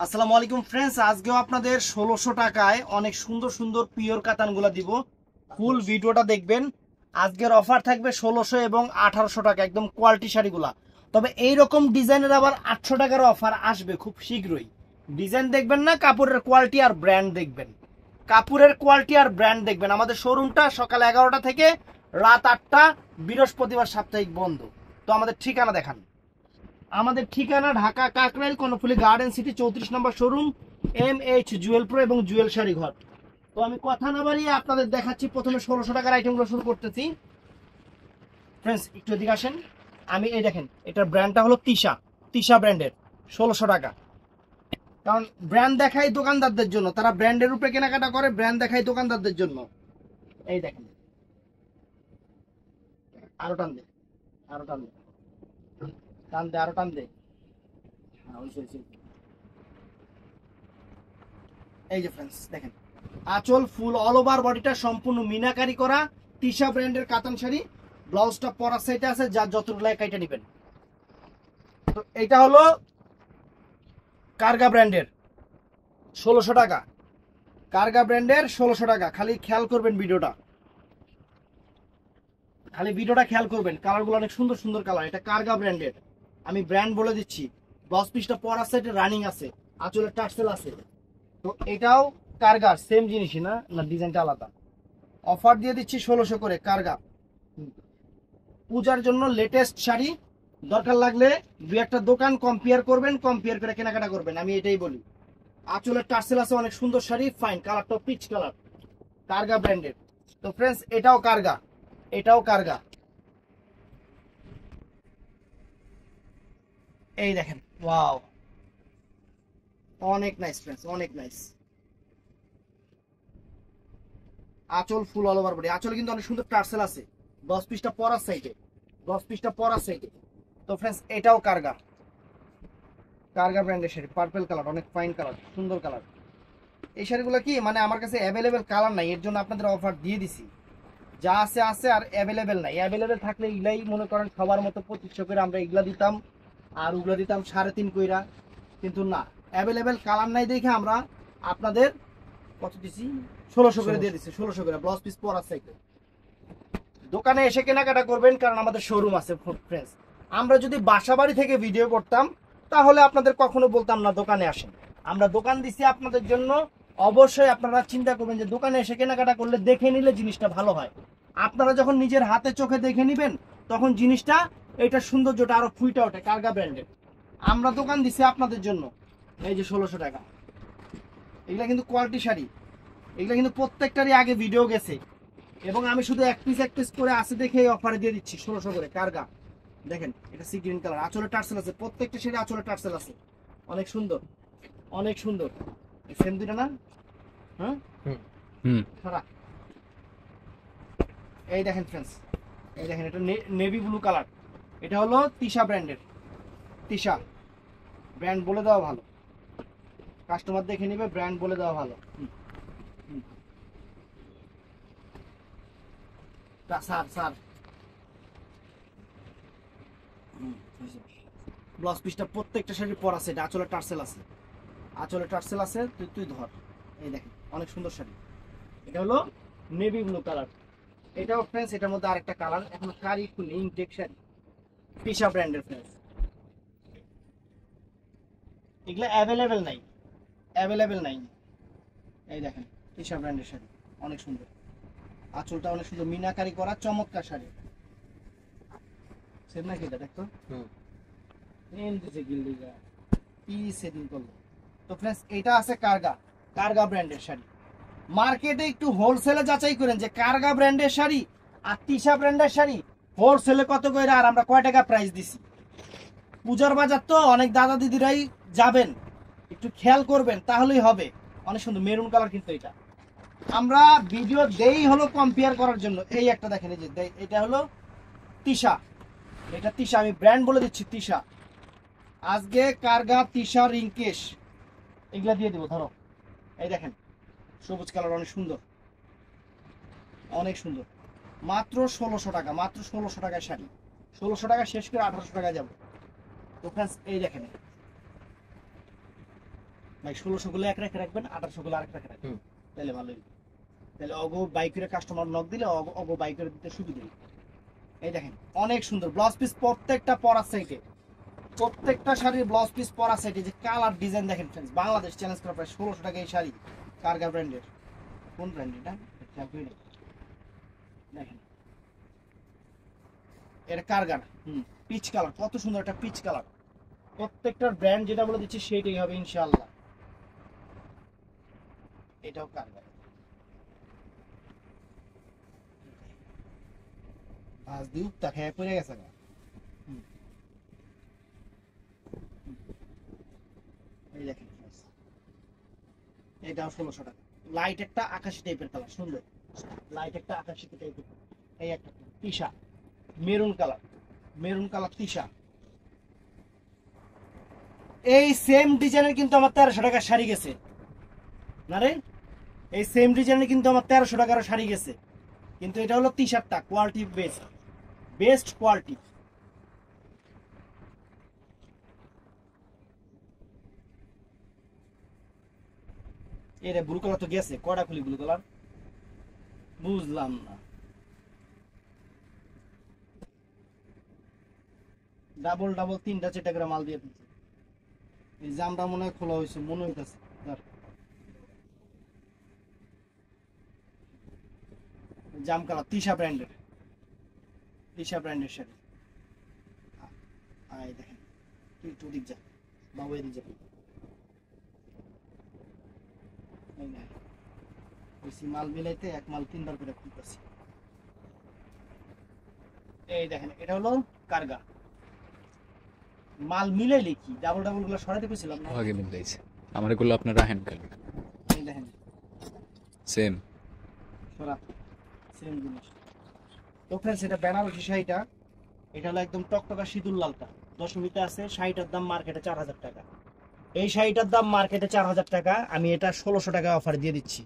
আসসালামু আলাইকুম ফ্রেন্ডস, আজকেও আপনাদের 1600 টাকায় অনেক সুন্দর সুন্দর পিওর কাতানগুলো দিব। ফুল ভিডিওটা দেখবেন। আজকের অফার থাকবে 1600 এবং 1800 টাকা, একদম কোয়ালিটি শাড়িগুলা। তবে এই রকম ডিজাইনের আবার 800 টাকার অফার আসবে খুব শীঘ্রই। ডিজাইন দেখবেন না, কাপড়ের কোয়ালিটি আর ব্র্যান্ড দেখবেন। কাপড়ের কোয়ালিটি আর ব্র্যান্ড দেখবেন। আমাদের শোরুমটা সকাল 11টা থেকে রাত 8টা, বৃহস্পতিবার সাপ্তাহিক বন্ধ। তো আমাদের ঠিকানা দেখান। আমাদের ঠিকানা ঢাকা কাকরাইল কর্ণফুলী গার্ডেন সিটি 34 নম্বর শোরুম, MH জুয়েল প্রো এবং জুয়েল শাড়ি ঘর। তো আমি কথা না বাড়িয়ে আপনাদের দেখাচ্ছি। প্রথমে 1600 টাকার আইটেমগুলো শুরু করতেছি। ফ্রেন্ডস একটু এদিকে আসেন। আমি এই দেখেন, এটার ব্র্যান্ডটা হলো তিশা। তিশা ব্র্যান্ডের 1600 টাকা। কারণ ব্র্যান্ড দেখাই দোকানদারদের জন্য, তারা ব্র্যান্ডের উপরে কেনাকাটা করে, ব্র্যান্ড দেখাই দোকানদারদের জন্য। এই দেখেন, আরো টান দে, আরো টান দে, টান দে, আরো টান দে। হ্যাঁ, হইছে। এই যে ফ্রেন্ডস দেখেন, আঁচল ফুল অল ওভার বডিটা সম্পূর্ণ মিনাকারি করা তিশা ব্র্যান্ডের কাতান শাড়ি। ব্লাউজটা পরার সাইডে আছে, যার যতগুলো কাইটা নেবেন। তো এটা হলো কারগা ব্র্যান্ডের 1600 টাকা। কারগা ব্র্যান্ডের 1600 টাকা। খালি খেয়াল করবেন ভিডিওটা, খেয়াল করবেন। কালারগুলো অনেক সুন্দর সুন্দর কালার। এটা কারগা ব্র্যান্ডের, আমি ব্র্যান্ড বলে দিচ্ছি। ব্লাউজ পিসটা পরার সাইডে রানিং আছে, আঁচলের টার্সেল আছে। তো এটাও কারগা, সেম জিনিসই না, না ডিজাইনটা আলাদা। অফার দিয়ে দিচ্ছি 1600 করে কারগা। পূজার জন্য লেটেস্ট শাড়ি। দরকার লাগলে দুই একটা দোকান কম্পেয়ার করবেন, কম্পেয়ার করে কেনাকাটা করবেন, আমি এটাই বলি। আঁচলের টার্সেল আছে, অনেক সুন্দর শাড়ি, ফাইন কালারটা পিচ কালার, কারগা ব্র্যান্ডের। তো ফ্রেন্ডস এটাও কারগা, এটাও কারগা। এই দেখেন, ওয়াও, অনেক নাইস ফ্রেন্ডস, অনেক নাইস। আঁচল ফুল অল ওভার বডি। আঁচলে কিন্তু অনেক সুন্দর টার্সেল আছে। 10 পিসটা পরার সাইডে, 10 পিসটা পরার সাইডে। তো ফ্রেন্ডস এটাও কারগা, কারগা ব্র্যান্ডের শাড়ি, পার্পল কালার, অনেক ফাইন কালার, সুন্দর কালার। এই শাড়িগুলো কি মানে আমার কাছে অ্যাভেলেবেল কালার নাই, এর জন্য আপনাদের অফার দিয়ে দিছি। যা আছে আছে, আর অ্যাভেলেবেল নাই। অ্যাভেলেবেল থাকলে এগুলাই মনে করেন সবার মতো 2500 করে আমরা এগুলা দিতাম, আর ওগুলো দিতাম 3.5 কইরা। কিন্তু না, অ্যাভেলেবেল কালার নাই দেখে আমরা আপনাদের কত দিছি, 1600 করে দিয়ে দিচ্ছি। 1600 করে ব্লাউজ পিস পরার সাইডে। দোকানে এসে কেনাকাটা করবেন, কারণ আমাদের শোরুম আছে ফ্রেন্ডস। আমরা যদি বাসা বাড়ি থেকে ভিডিও করতাম, তাহলে আপনাদের কখনো বলতাম না দোকানে আসেন। আমরা দোকান দিছি আপনাদের জন্য। অবশ্যই আপনারা চিন্তা করবেন যে দোকানে এসে কেনাকাটা করলে দেখে নিলে জিনিসটা ভালো হয়। আপনারা যখন নিজের হাতে চোখে দেখে নিবেন, তখন জিনিসটা, এটা সৌন্দর্যটা আরো ফুইটা ওঠে। কারগা ব্র্যান্ডের আমরা দোকান দিছি আপনাদের জন্য। এই যে 1600 টাকা। এগুলা কিন্তু কোয়ালিটি শাড়ি, এগুলা কিন্তু প্রত্যেকটারই আগে ভিডিও গেছে, এবং আমি শুধু এক পিস করে আছে দেখে অফারে দিয়ে দিচ্ছি 1600 করে কারগা। দেখেন, এটা সি গ্রিন কালার, আঁচলে টার্সেল আছে, প্রত্যেকটা শাড়ি আঁচলে টার্সেল আছে। অনেক সুন্দর, অনেক সুন্দর। সেম দুইটা না? হ্যাঁ, সারা। এই দেখেন ফ্রেন্ডস, এই দেখেন, এটা নেভি ব্লু কালার। এটা হলো তিশা ব্র্যান্ডের। তিশা ব্র্যান্ড বলে দেওয়া ভালো, কাস্টমার দেখে নিবে, ব্র্যান্ড বলে দেওয়া ভালো। স্যার স্যার, ব্লাউজ পিসটা প্রত্যেকটা শাড়ি পরা আছে, আঁচলে টার্সেল আছে, আঁচলে টার্সেল আছে। তুই তুই ধর, এই দেখেন অনেক সুন্দর শাড়ি। এটা হলো নেভি ব্লু কালার। এটাও ফ্রেন্ডস, এটার মধ্যে আরেকটা কালার এখনো কারি খুলে, ইনটেক শাড়ি, তিশা ব্র্যান্ডের ফ্রেন্ডস। এগুলো অ্যাভেলেবেল নাই, অ্যাভেলেবেল নাই। এই দেখেন তিশা ব্র্যান্ডের শাড়ি, অনেক সুন্দর। আঁচলটা অনেক সুন্দর মিনাকারি করা, চমৎকার শাড়ি। সেম নাকি এটা? দেখতো তো ফ্রেন্ডস এটা আছে কারগা, কারগা ব্র্যান্ডের শাড়ি। মার্কেটে একটু হোলসেলে যাচাই করেন যে কারগা ব্র্যান্ডের শাড়ি আর তিশা ব্র্যান্ডের শাড়ি হোলসেলে কত করে, আর আমরা কয় টাকা প্রাইস দিছি। পূজার বাজার তো অনেক দাদা দিদিরাই যাবেন, একটু খেয়াল করবেন, তাহলেই হবে। অনেক সুন্দর মেরুন কালার, কিন্তু এটা আমরা ভিডিও দেই হলো কম্পেয়ার করার জন্য। এই একটা দেখেন, এই যে এটা হলো তিশা, এটা তিশা, আমি ব্র্যান্ড বলে দিচ্ছি তিশা। আজকে কারগা, তিশা, রিংকেশ এগুলা দিয়ে দেবো। ধরো, এই দেখেন সবুজ কালার, অনেক সুন্দর, অনেক সুন্দর। মাত্র 1600 টাকা, মাত্র 1600 টাকায় শাড়ি। 1600 টাকা শেষ করে 1800 টাকায় যাবো। তো ফ্রেন্ডস এই দেখেন, ভাই 1600 গুলো এক রেখে রাখবেন, 1800 গুলো আরেক রেখে রাখবেন, তাহলে ভালোই। তাহলে অগো বাইকের কাস্টমার নক দিলে অগো বাইকের দিতে সুবিধা। এই দেখেন অনেক সুন্দর ব্লাউজ পিস, প্রত্যেকটা পরা সাইডে, প্রত্যেকটা শাড়ির ব্লাউজ পিস পরা সাইডে যে কালার ডিজাইন দেখেন ফ্রেন্ডস, বাংলাদেশ চ্যালেঞ্জ করা প্রায় 1600 টাকা এই শাড়ি, কারগা ব্র্যান্ডের। কোন ব্র্যান্ড এটা? দেখেন এটা কারগার, পিচ কালার, কত সুন্দর একটা পিচ কালার। প্রত্যেকটার ব্র্যান্ড যেটা বলে দিচ্ছি সেইটাই হবে ইনশাআল্লাহ। এটাও কারগার, আজ দিউ তাকে পড়ে গেছে না। এই দেখেন এটাও 1600 টাকা। লাইট একটা আকাশি টাইপের কালার, সুন্দর লাইট একটা আকাশি টাইপের। এই একটা Tisha maroon colour, maroon colour Tisha. এই সেম ডিজাইনের কিন্তু আমার 1300 টাকার শাড়ি গেছে না রে, এই সেম ডিজাইনের কিন্তু আমার 1300 টাকার শাড়ি গেছে, কিন্তু এটা হলো টি শার্টটা কোয়ালিটি বেস্ট, বেস্ট কোয়ালিটি। এর ব্লু কালার তো গেছে, কয়টা খুলি ব্লু কালার বুঝলাম না। ডাবল ডাবল 3টা 4টা করে মাল দিয়ে দিচ্ছে। এই জামটা মনে হয় খোলা হয়েছে, মনে হইতেছে। জাম কালার তিশা ব্র্যান্ডের, তিশা ব্র্যান্ডের শাড়ি। এই দেখেন তুই একটু দিক যা বাবু, এদিক যা। বেশি মাল মিলাইতে এক মাল 3বার করে খুলতেছি। এই দেখেন এটা হলো কারগা, মাল মিলাইলে কি ডাবল ডাবল গুলো সরাতে কইছিলাম না, আগে মিলাইছে আমার এগুলো আপনার রাহেন খালি এই দেখেন সেম সরা সেম জিনিস। তো फ्रेंड्स এটা বেনারসি শাড়িটা, এটা হলো একদম টকটকা সিঁদুর লালটা, দশমীতে আছে। শাড়িটার দাম মার্কেটে 4000 টাকা, এই শাড়িটার দাম মার্কেটে 4000 টাকা, আমি এটা 1600 টাকা অফার দিয়ে দিচ্ছি।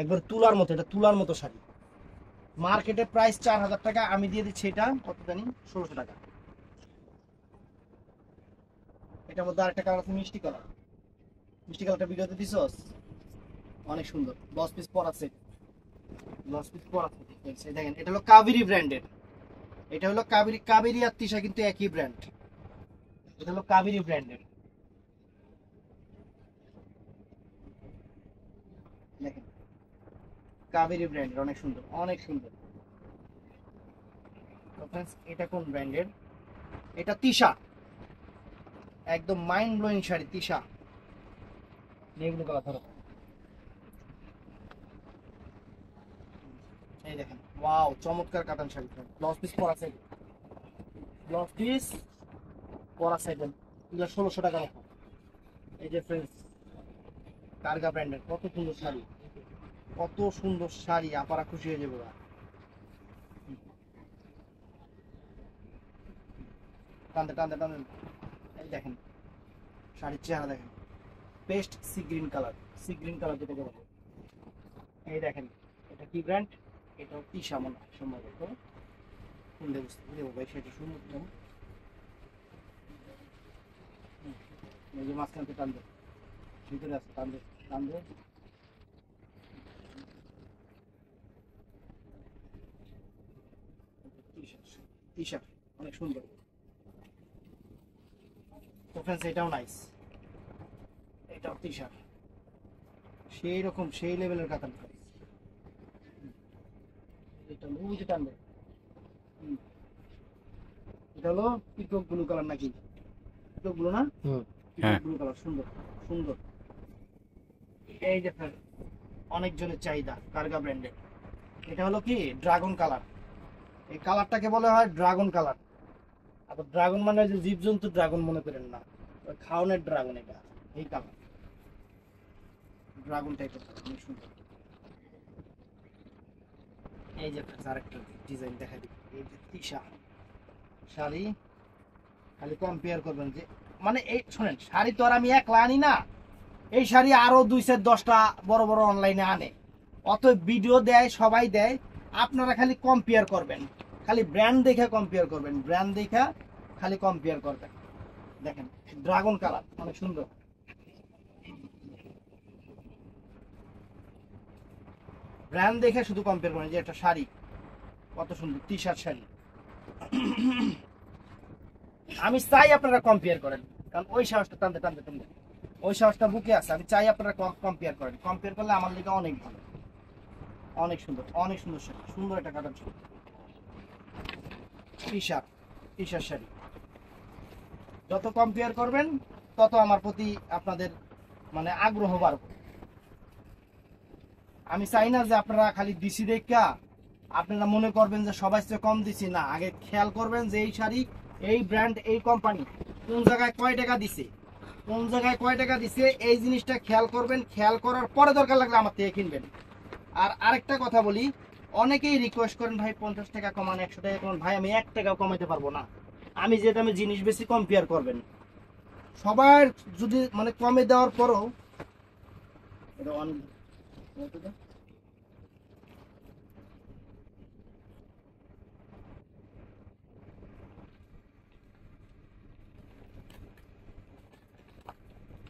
একবার তুলার মতো, এটা তুলার মতো শাড়ি, মার্কেটে প্রাইস 4000 টাকা, আমি দিয়ে দিচ্ছি এটা কত জানি 1600 টাকা। এটার মধ্যে আরেকটা কালার আছে মিষ্টি কালার, মিষ্টি কালারটা ভিডিওতে দিছস, অনেক সুন্দর ব্লাউজ পিস পরা আছে, ব্লাউজ পিস পরা আছে। দেখেন এটা হলো কাবেরী ব্র্যান্ডের, এটা হলো কাবেরী, কাবেরী আর তিশা কিন্তু একই ব্র্যান্ড, এটা হলো কাবেরী ব্র্যান্ডের। দেখেন কাবেরী ব্র্যান্ডের, অনেক সুন্দর অনেক সুন্দর। তো फ्रेंड्स এটা কোন ব্র্যান্ডের? এটা তিশা, একদম মাইন্ড ব্লোয়িং শাড়ি তিশা। নেগুলো কালার ধরো, এই দেখেন ওয়াও চমৎকার কাতান শাড়ি। ব্লাউজ পিস পরা সাইড, ব্লাউজ পিস পরা সাইড, এগুলো 1600 টাকা রাখো। এই যে फ्रेंड्स কারগা ব্র্যান্ডের, কত সুন্দর শাড়ি, কত সুন্দর শাড়ি, আপনারা খুশি হয়ে যাবে। টানতে টানতে টানতে এই দেখেন শাড়ির চেহারা দেখেন, paste sea green colour, sea green colour যেটা বলা হয়। এই দেখেন এটা কি ব্র্যান্ড? এটা তিশা মনে হয় সম্ভবত, খুললে বুঝতে দেবো ভাই সেটা সুন্দর। এই যে মাঝখান থেকে টানবে, ভিতরে আছে, টানবে টানবে। তিশা অনেক সুন্দর। তো फ्रेंड्स এটাও নাইস, এটাও তিশা সেই রকম সেই লেভেলের কাতান। এটা লুজ টানবে, এটা হলো পিকক ব্লু কালার নাকি, পিকক ব্লু না, পিকক ব্লু কালার, সুন্দর সুন্দর। এই যে অনেকজনের চাহিদা কারগা ব্র্যান্ডের, এটা হলো কি ড্রাগন কালার, এই কালারটাকে বলা হয় ড্রাগন কালার। আর ড্রাগন মানে যে জীবজন্তু ড্রাগন মনে করেন না, খাওয়ানোর ড্রাগন, এটা এই কালার ড্রাগন টাইপের, অনেক সুন্দর। এই যে আরেকটা ডিজাইন দেখা দিই, এই যে তিশা শাড়ি, খালি কম্পেয়ার করবেন যে মানে এই শোনেন শাড়ি তো আর আমি একলা আনি না, এই শাড়ি আরো 2-10টা বড় বড় অনলাইনে আনে, অত ভিডিও দেয় সবাই দেয়, আপনারা খালি কম্পেয়ার করবেন, খালি ব্র্যান্ড দেখে কম্পেয়ার করবেন, ব্র্যান্ড দেখে খালি কম্পেয়ার করবেন। দেখেন ড্রাগন কালার অনেক সুন্দর, ব্র্যান্ড দেখে শুধু কম্পেয়ার করেন, যে একটা শাড়ি কত সুন্দর, টি শার্ট শাড়ি। আমি চাই আপনারা কম্পেয়ার করেন, কারণ ওই সাহসটা টানতে টানতে টানতে ওই সাহসটা বুকে আছে। আমি চাই আপনারা কম্পেয়ার করেন, কম্পেয়ার করলে আমার লিগে অনেক ভালো। অনেক সুন্দর, অনেক সুন্দর শাড়ি, সুন্দর একটা কাটার sari, T shirt, T shirt sari. যত কম্পেয়ার করবেন তত আমার প্রতি আপনাদের মানে আগ্রহ বাড়বে। আমি চাই না যে আপনারা খালি দিছি দেখা আপনারা মনে করবেন যে সবাই চেয়ে কম দিছি। না, আগে খেয়াল করবেন যে এই শাড়ি, এই ব্র্যান্ড, এই কোম্পানি কোন জায়গায় কয় টাকা দিছে, কোন জায়গায় কয় টাকা দিছে, এই জিনিসটা খেয়াল করবেন। খেয়াল করার পরে দরকার লাগলে আমার থেকে কিনবেন। আর আরেকটা কথা বলি, অনেকেই রিকোয়েস্ট করেন ভাই 50 টাকা কমান, 100 টাকা কমান। ভাই আমি 1 টাকাও কমাইতে পারবো না। আমি যে দামে জিনিস বেশি কম্পেয়ার করবেন, সবার যদি মানে কমে দেওয়ার পরও এটা অনেক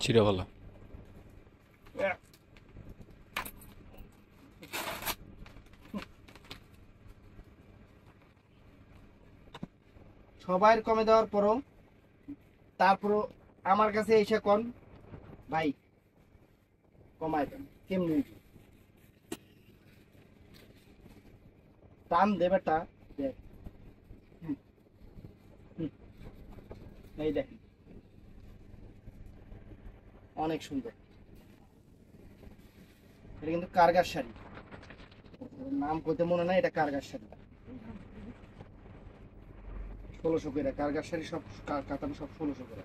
চির ভালো। সবার কমে দেওয়ার পরও তারপরও আমার কাছে এসে কোন ভাই কমায় দেন, কেমনি দাম দেবেটা দেখ। হুম, হুম, এই দেখেন অনেক সুন্দর। এটা কিন্তু কার্গার শাড়ি, নাম কইতে মনে নাই, এটা কার্গার শাড়ি। 1600 করে কার্গার শাড়ি, সব কাতান সব 1600 করে।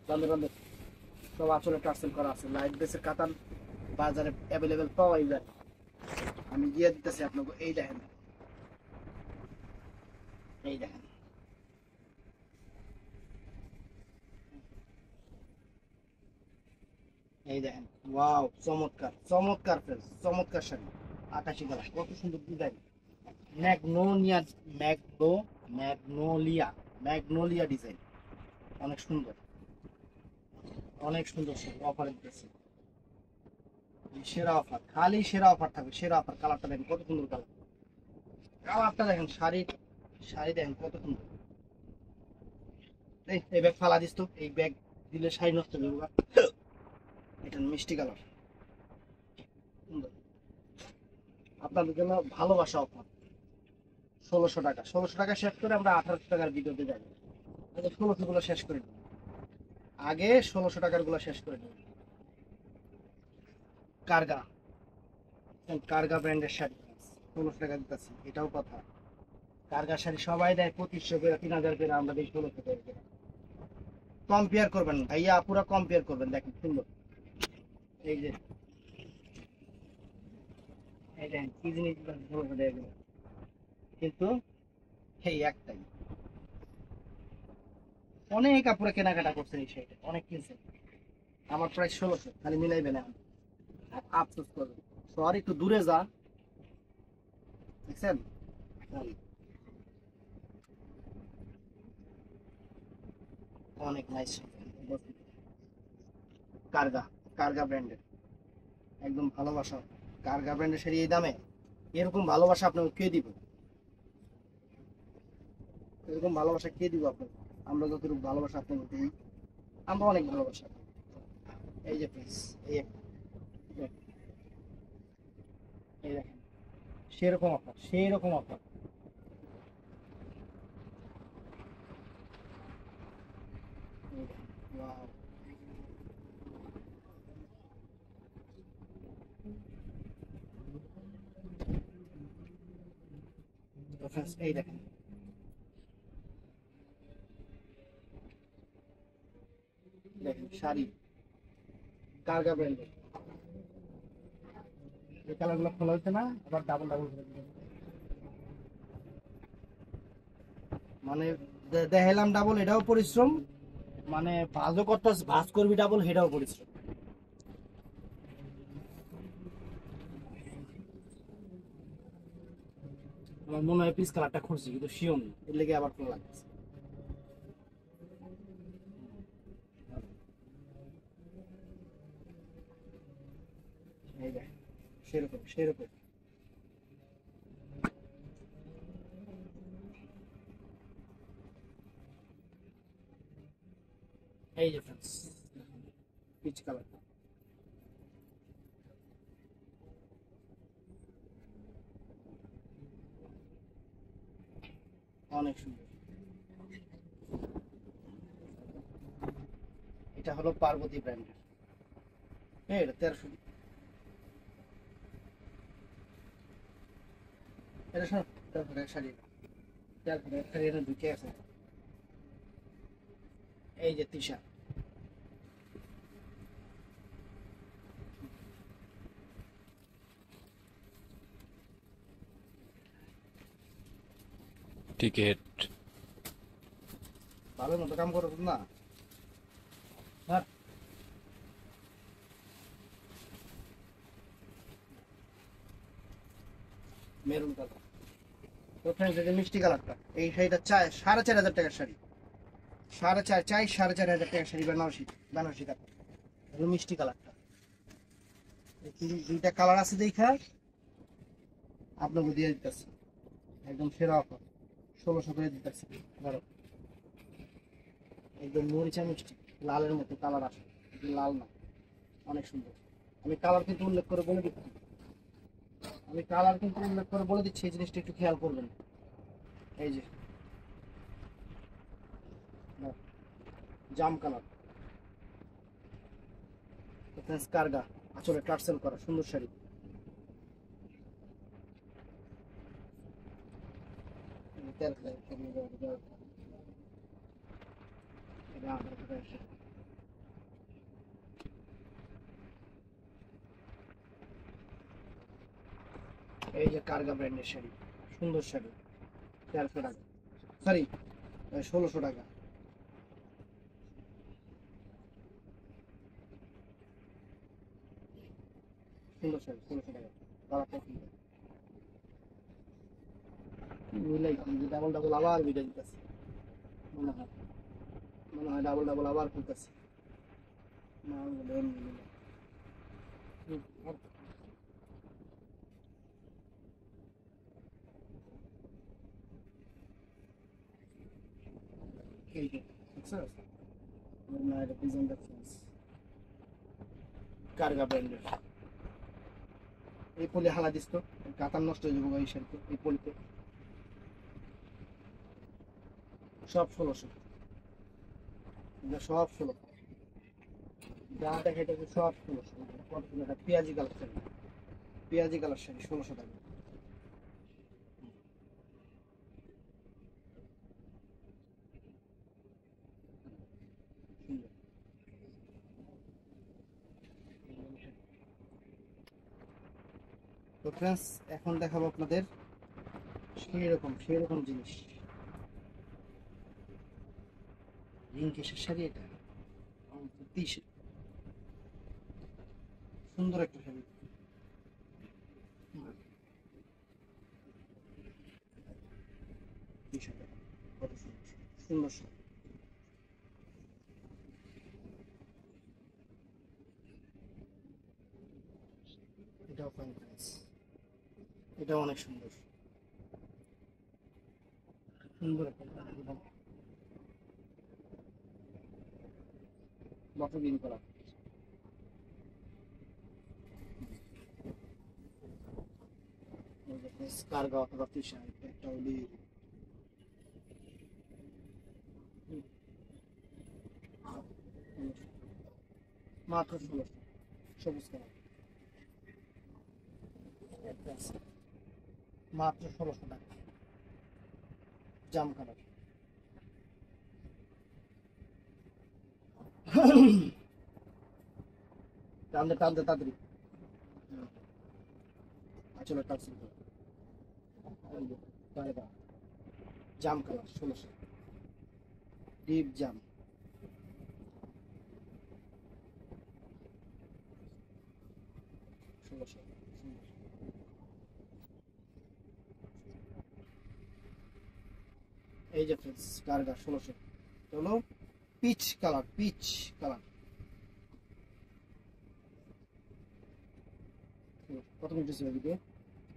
বান্ধব বান্ধব সব আঁচলে টার্সেল করা আছে। লাইট বেসের কাতান বাজারে অ্যাভেলেবেল পাওয়াই যায়। আমি দিয়ে দিতেছি আপনাকে। এই দেখেন, এই দেখেন, এই দেখেন। ওয়াও, চমৎকার চমৎকার ফ্রেন্ডস, চমৎকার শাড়ি। 88 কালার, কত সুন্দর design. Magnolia, magnolia, magnolia design, অনেক সুন্দর, অনেক সুন্দর শাড়ি। অফার দিতেছে, সেরা অফার, খালি সেরা অফার থাকবে, সেরা অফার। কালারটা দেখেন কত সুন্দর কালার, কালারটা দেখেন, শাড়ি শাড়ি দেখেন কত সুন্দর। এই ব্যাগ ফালা দিস তো, এই ব্যাগ দিলে শাড়ি নষ্ট হয়ে যাবে। এটা মিষ্টি কালার, সুন্দর। আপনাদের জন্য ভালোবাসা অফার। 1600 টাকা, 1600 টাকা শেষ করে আমরা 1800 টাকার ভিডিওতে যাবো। 1600 গুলো শেষ করে দিই, আগে 1600 টাকার গুলো শেষ করে দিই। কার্গা, কার্গা ব্র্যান্ডের শাড়ি 1600 টাকা দিতেছি, এটাও কথা। কার্গা শাড়ি সবাই দেয় 2500 করে, 3000 করে, আমরা দিই 1600 টাকা করে। কম্পেয়ার করবেন ভাইয়া, পুরো কম্পেয়ার করবেন, দেখেন সুন্দর। এই যে এই দেখেন কি জিনিস, 1600 টাকা করে। কিন্তু সেই একটাই, অনেক কাপড়ে কেনাকাটা করছেন এই শাড়িটা, অনেক কিনছেন। আমার প্রায় 1600, খালি মিলাইবেন এখন, আফসোস করবেন। সরি, একটু দূরে যা, দেখছেন অনেক নাইস। কার্গা, কার্গা ব্র্যান্ডের, একদম ভালোবাসা। কার্গা ব্র্যান্ডের শাড়ি এই দামে, এরকম ভালোবাসা আপনাকে কে দিব? এরকম ভালোবাসা কে দিব আপনাকে? আমরা যতটুকু ভালোবাসা আপনাকে দিই, আমরা অনেক ভালোবাসা। এই যে প্লিজ, এই একটা, এই দেখেন, সেরকম অফার, সেরকম অফার। ওয়াও, এই দেখেন, দেখেন শাড়ি কার্গা ব্র্যান্ডের। এই কালারগুলো খোলা হচ্ছে না, আবার ডাবল ডাবল করে দিবেন। মানে দেখাইলাম ডাবল, এটাও পরিশ্রম। মানে ভাজও করতে, ভাজ করবি ডাবল, সেটাও পরিশ্রম। আমার মনে হয় পিস কালারটা খুঁজছি, কিন্তু শিওর নেই, এর লেগে আবার খোলা লাগছে। সেরকম সেরকম। এই যে ফ্রেন্ডস পিচ কালার, অনেক সুন্দর। এটা হলো পার্বতী ব্র্যান্ডের, হ্যাঁ এটা 1300। এটা শোনো 1300 টাকা শাড়ি, 1300 টাকা শাড়ি এখানে ঢুকে আছে। এই যে তিশা, টিকেট। ভালো মতো কাম করো না। হ্যাঁ মেরুন কালার। তো ফ্রেন্ডস এই যে মিষ্টি কালারটা, এই শাড়িটা চাই 4500 টাকার শাড়ি, 4500 টাকার শাড়ি, বেনারসি, বেনারসি কালার, হলো মিষ্টি কালারটা। দুইটা কালার আছে দেখা আপনাকে দিয়ে দিতেছি, একদম সেরা অফার, 1600 করে দিতেছি। ধরো একদম মরিচা মিষ্টি, লালের মতো কালার আসে, লাল না, অনেক সুন্দর। আমি কালার কিন্তু উল্লেখ করে বলে দিচ্ছি, এই জিনিসটা একটু খেয়াল করবেন। এই যে জাম কালার, কার্গা আসলে টার্সেল করা সুন্দর শাড়ি। এই যে কার্গা ব্র্যান্ডের শাড়ি, সুন্দর শাড়ি, 1300 টাকা, সরি 1600 টাকা। সুন্দর শাড়ি 1600 টাকা, কালারটা সুন্দর। মিলাই ডাবল ডাবল আবার ভিডিও দিতেছে, মনে হয়, ডাবল ডাবল আবার খুলতেছে। না বলে এমনি মিলাই। এই যে দেখছো? না এটা ডিজাইনটা চেঞ্জ, কার্গা ব্র্যান্ডের। এই পলি হালা দিস তো, কাতার নষ্ট হয়ে যাবো এই শাড়িতে, এই পলিতে। সব 1600, সব 1600, যা দেখাইতেছে সব 1600। কত সুন্দর একটা পেঁয়াজি কালার শাড়ি, পেঁয়াজি কালার শাড়ি 1600 টাকা। সুন্দর। তো ফ্রেন্ডস এখন দেখাবো আপনাদের সেই রকম জিনিস, রিংকেশের শাড়ি এটা, সত্যি সুন্দর একটা শাড়ি। বিষয়টা কত সুন্দর, সুন্দর শাড়ি। এটাও ফাইন প্রাইস, এটাও অনেক সুন্দর, সুন্দর একটা বটল গ্রিন কালার। কার্গা অথবা ফিশা, একটা ওলি মাত্র 1600, সবুজ কালার একটা আছে, মাত্র 1600 টাকা, জাম কালার। টানতে টানতে তাড়াতাড়ি আসলে টার্সেল করা, কার্গা জাম কালার 1600, ডিপ জাম। এই যে ফ্রেন্ডস কার্গা 1600 হলো পিচ কালার, পিচ কালার। কত মিটার ছিল দিকে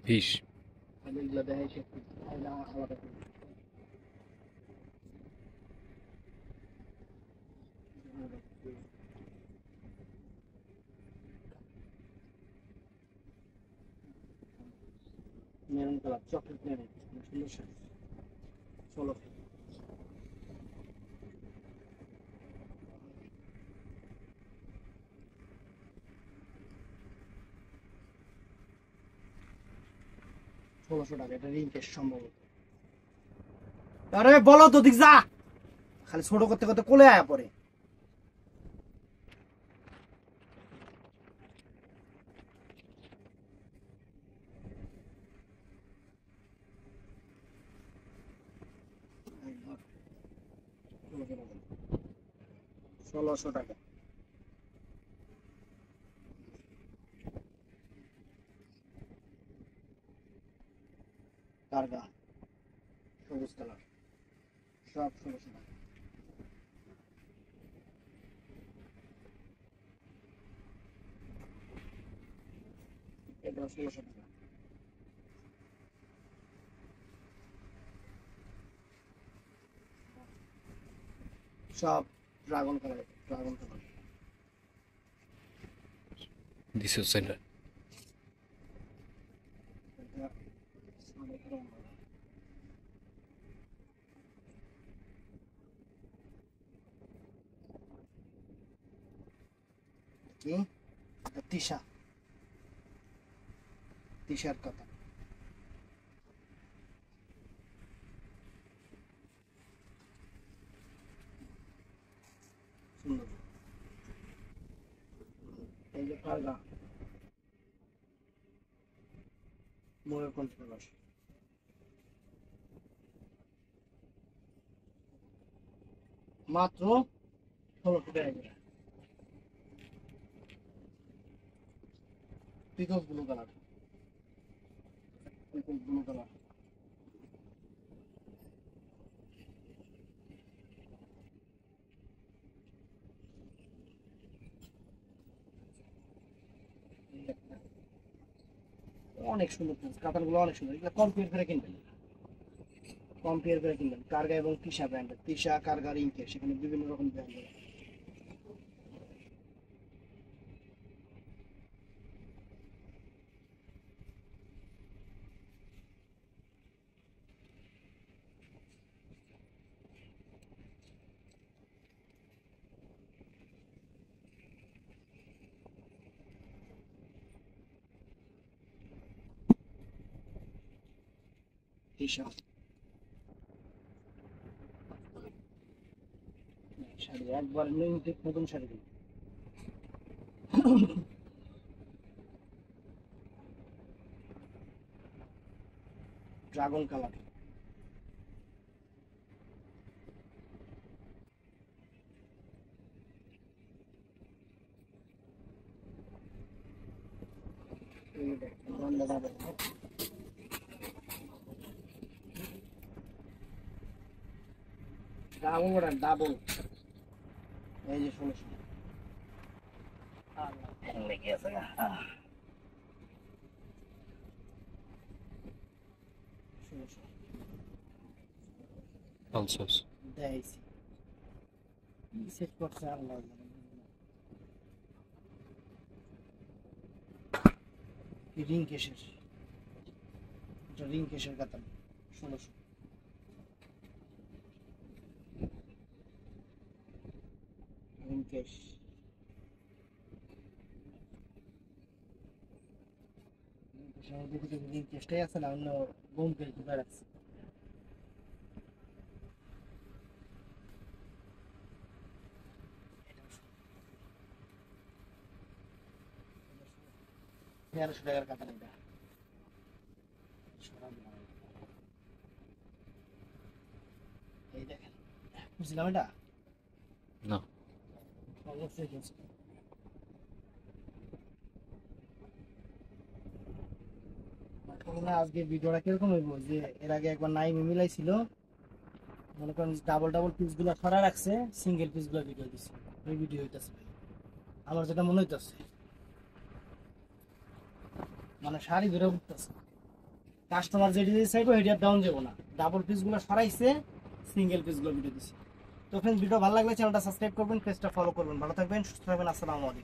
20 আমি এগুলো দেখাই শেষ করি আলাদা করি মেরুন কালার চকলেট মেরুন সুন্দর সাইজ 1600 টাকা এটা রিং কেস সম্ভবত আরে বলো তো দিক যা খালি ছোট করতে করতে কোলে আয়া পড়ে ষোলোশো টাকা কারগা সবুজ কালার সব 1600 টাকা এটা 1600 টাকা সব dragon colour This is seller. কি তিশা টি-শার্ট কথা সুন্দর এই যে কারগা ময়ূর কন্ট্রোলার মাত্র 1600 টাকা পিকস ব্লু কালার অনেক সুন্দর কাতারগুলো অনেক সুন্দর এগুলো কম্পেয়ার করে কিনবেন কারগা এবং তিশা ব্র্যান্ডের তিশা কারগা রিংকে সেখানে বিভিন্ন রকম ব্র্যান্ডের তিশা শাড়ি একবার নতুন শাড়ি ড্রাগন কালার ডাবল এই যে 1600 লেগে আছে Also. দেখাইছি সেট করছে আল্লাহ রিং কেশের এটা রিং কেশের কাতান 1600 রিং কেশ রিং কেশটাই আছে না অন্য বোম কেশ ঢুকায় রাখছে তেরোশো টাকার কাতান এটা এই দেখেন বুঝলাম এটা No. অবশ্যই বুঝছি আজকে ভিডিওটা কিরকম হইব যে এর আগে একবার নাইমে মিলাইছিল মনে করেন ডাবল পিস গুলা সরা রাখছে সিঙ্গেল পিস গুলা ভিডিও দিচ্ছে ওই ভিডিও হইতেছে আমার যেটা মনে হইতেছে মানে শাড়ি ধরে উঠতেছে। কাস্টমার যেটি চাইবো সেটা ডাউন যাবো না, ডাবল পিসগুলো সরাইছে, সিঙ্গেল পিসগুলো ভিডিও দিচ্ছে। তো ফ্রেন্ডস ভিডিও ভালো লাগলে চ্যানেলটা সাবস্ক্রাইব করবেন, পেজটা ফলো করবেন। ভালো থাকবেন, সুস্থ থাকবেন, আসসালামু আলাইকুম।